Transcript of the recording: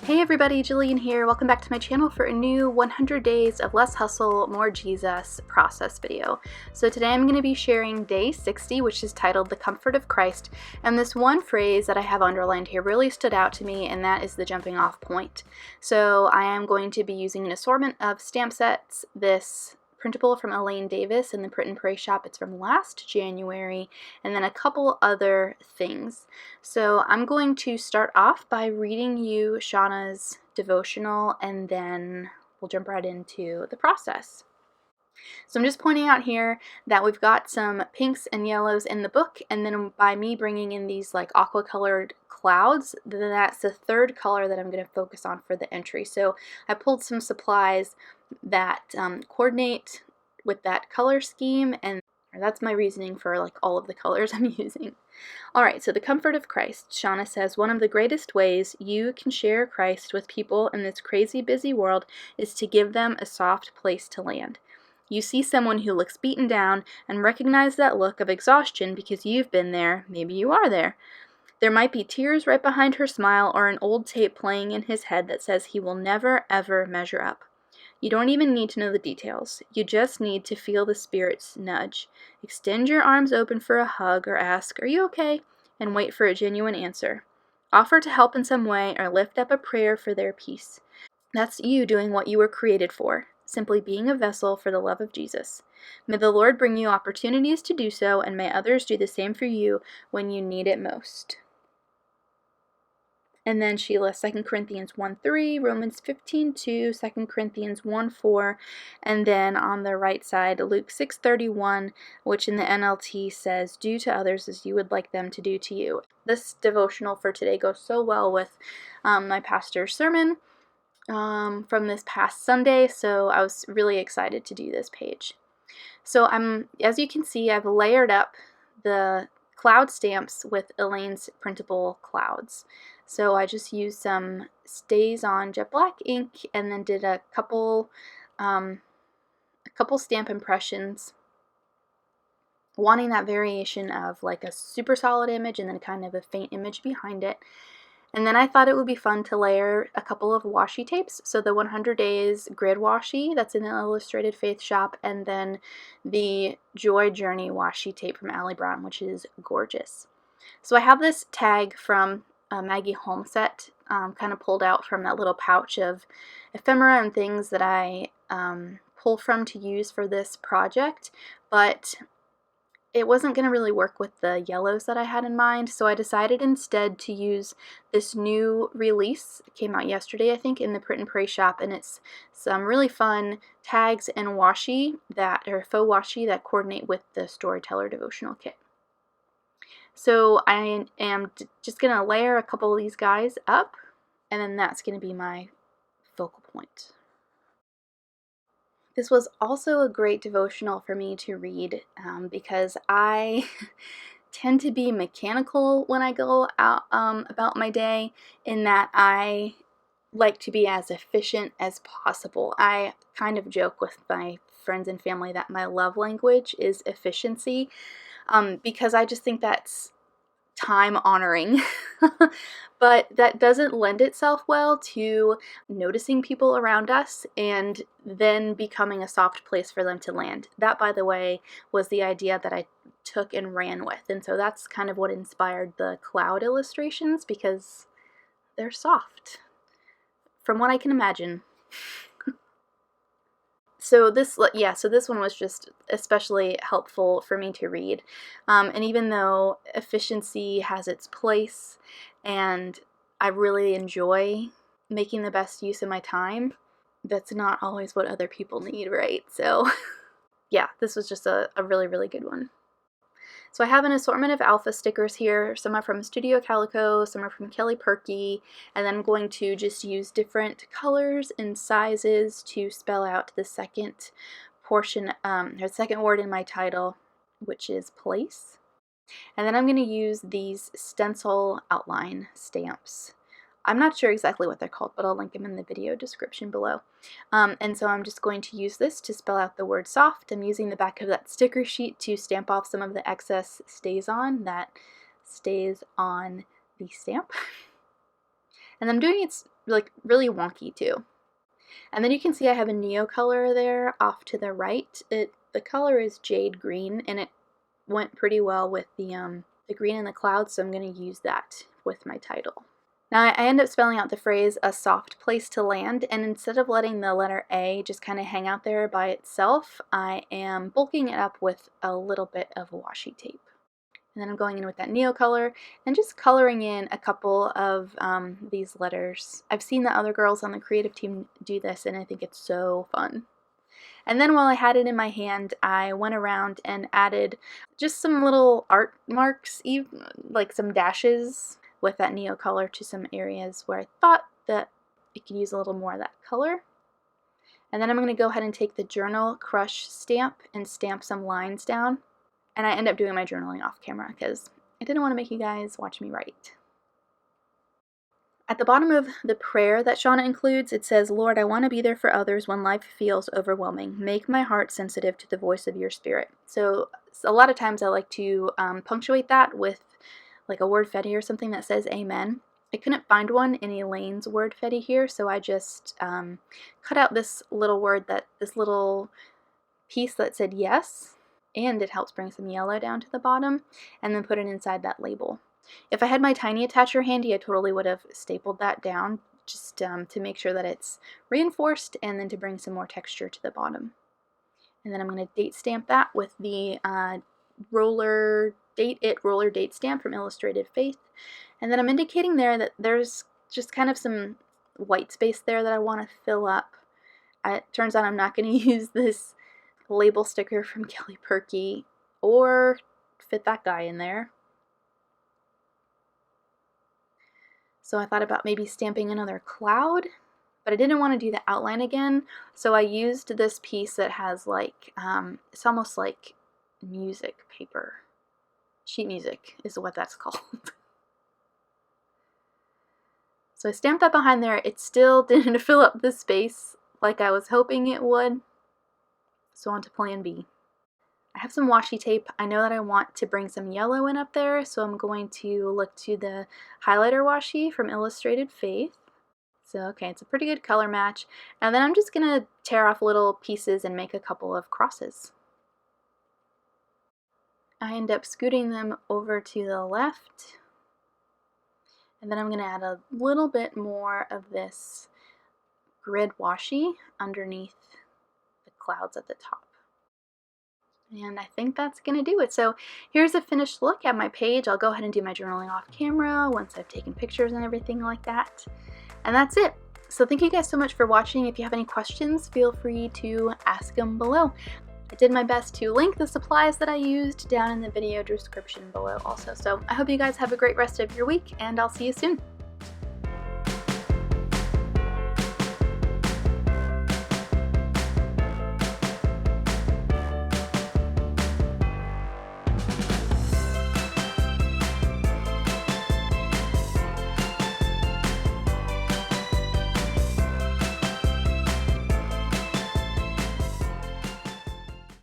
Hey everybody, Jillian here. Welcome back to my channel for a new 100 Days of Less Hustle, More Jesus process video. So today I'm going to be sharing day 60, which is titled The Comfort of Christ. And this one phrase that I have underlined here really stood out to me, and that is the jumping off point. So I am going to be using an assortment of stamp sets. This printable from Elaine Davis in the Print and Pray shop. It's from last January, and then a couple other things. So I'm going to start off by reading you Shanna's devotional, and then we'll jump right into the process. So I'm just pointing out here that we've got some pinks and yellows in the book, and then by me bringing in these like aqua colored clouds, then that's the third color that I'm going to focus on for the entry. So I pulled some supplies that coordinate with that color scheme, and that's my reasoning for like all of the colors I'm using. Alright, so the comfort of Christ. Shanna says, one of the greatest ways you can share Christ with people in this crazy busy world is to give them a soft place to land. You see someone who looks beaten down and recognize that look of exhaustion because you've been there. Maybe you are there. There might be tears right behind her smile or an old tape playing in his head that says he will never, ever measure up. You don't even need to know the details. You just need to feel the Spirit's nudge. Extend your arms open for a hug or ask, "Are you okay?" and wait for a genuine answer. Offer to help in some way or lift up a prayer for their peace. That's you doing what you were created for, simply being a vessel for the love of Jesus. May the Lord bring you opportunities to do so, and may others do the same for you when you need it most. And then she lists 2 Corinthians 1:3, Romans 15:2, 2 Corinthians 1:4, and then on the right side, Luke 6:31, which in the NLT says, "Do to others as you would like them to do to you." This devotional for today goes so well with my pastor's sermon from this past Sunday, so I was really excited to do this page. So as you can see, I've layered up the cloud stamps with Elaine's printable clouds. So I just used some Stays On jet black ink and then did a couple stamp impressions, wanting that variation of like a super solid image and then kind of a faint image behind it. And then I thought it would be fun to layer a couple of washi tapes. So the 100 Days grid washi that's in the Illustrated Faith shop, and then the Joy Journey washi tape from Allie Brown, which is gorgeous. So I have this tag from Maggie Holmset, kind of pulled out from that little pouch of ephemera and things that I pull from to use for this project, but it wasn't going to really work with the yellows that I had in mind, so I decided instead to use this new release. It came out yesterday, I think, in the Print and Pray shop, and it's some really fun tags and washi faux washi that coordinate with the Storyteller devotional kit. So I am just going to layer a couple of these guys up, and then that's going to be my focal point. This was also a great devotional for me to read because I tend to be mechanical when I go out about my day, in that I like to be as efficient as possible. I kind of joke with my friends and family that my love language is efficiency because I just think that's time honoring. But that doesn't lend itself well to noticing people around us and then becoming a soft place for them to land. That, by the way, was the idea that I took and ran with, and so that's kind of what inspired the cloud illustrations, because they're soft from what I can imagine. So this one was just especially helpful for me to read. And even though efficiency has its place and I really enjoy making the best use of my time, that's not always what other people need, right? So yeah, this was just a really, really good one. So I have an assortment of alpha stickers here. Some are from Studio Calico, some are from Kelly Perky, and then I'm going to just use different colors and sizes to spell out the second portion, or second word in my title, which is place. And then I'm going to use these stencil outline stamps. I'm not sure exactly what they're called, but I'll link them in the video description below. And so I'm just going to use this to spell out the word soft. I'm using the back of that sticker sheet to stamp off some of the excess stays on that stays on the stamp. And I'm doing it like really wonky too. And then you can see I have a neo color there off to the right. The color is jade green, and it went pretty well with the green in the clouds, so I'm going to use that with my title. Now I end up spelling out the phrase, a soft place to land, and instead of letting the letter A just kind of hang out there by itself, I am bulking it up with a little bit of washi tape. And then I'm going in with that neo color and just coloring in a couple of these letters. I've seen the other girls on the creative team do this, and I think it's so fun. And then while I had it in my hand, I went around and added just some little art marks, like some dashes with that neo color to some areas where I thought that it could use a little more of that color. And then I'm going to go ahead and take the Journal Crush stamp and stamp some lines down. And I end up doing my journaling off camera because I didn't want to make you guys watch me write. At the bottom of the prayer that Shanna includes, it says, Lord, I want to be there for others when life feels overwhelming. Make my heart sensitive to the voice of your spirit. So a lot of times I like to punctuate that with like a word fetty or something that says amen. I couldn't find one in Elaine's word fetty here, so I just cut out this little word, this little piece that said yes, and it helps bring some yellow down to the bottom, and then put it inside that label. If I had my tiny attacher handy, I totally would have stapled that down just to make sure that it's reinforced and then to bring some more texture to the bottom. And then I'm going to date stamp that with the roller date stamp from Illustrated Faith. And then I'm indicating there that there's just kind of some white space there that I want to fill up. It turns out I'm not going to use this label sticker from Kelly Perky or fit that guy in there. So I thought about maybe stamping another cloud, but I didn't want to do the outline again, so I used this piece that has like, it's almost like music paper. Sheet music is what that's called. So I stamped that behind there. It still didn't fill up the space like I was hoping it would. So on to plan B. I have some washi tape. I know that I want to bring some yellow in up there, so I'm going to look to the highlighter washi from Illustrated Faith. So okay, it's a pretty good color match. And then I'm just going to tear off little pieces and make a couple of crosses. I end up scooting them over to the left. And then I'm going to add a little bit more of this grid washi underneath the clouds at the top. And I think that's going to do it. So here's a finished look at my page. I'll go ahead and do my journaling off camera once I've taken pictures and everything like that. And that's it. So thank you guys so much for watching. If you have any questions, feel free to ask them below. I did my best to link the supplies that I used down in the video description below also. So I hope you guys have a great rest of your week, and I'll see you soon.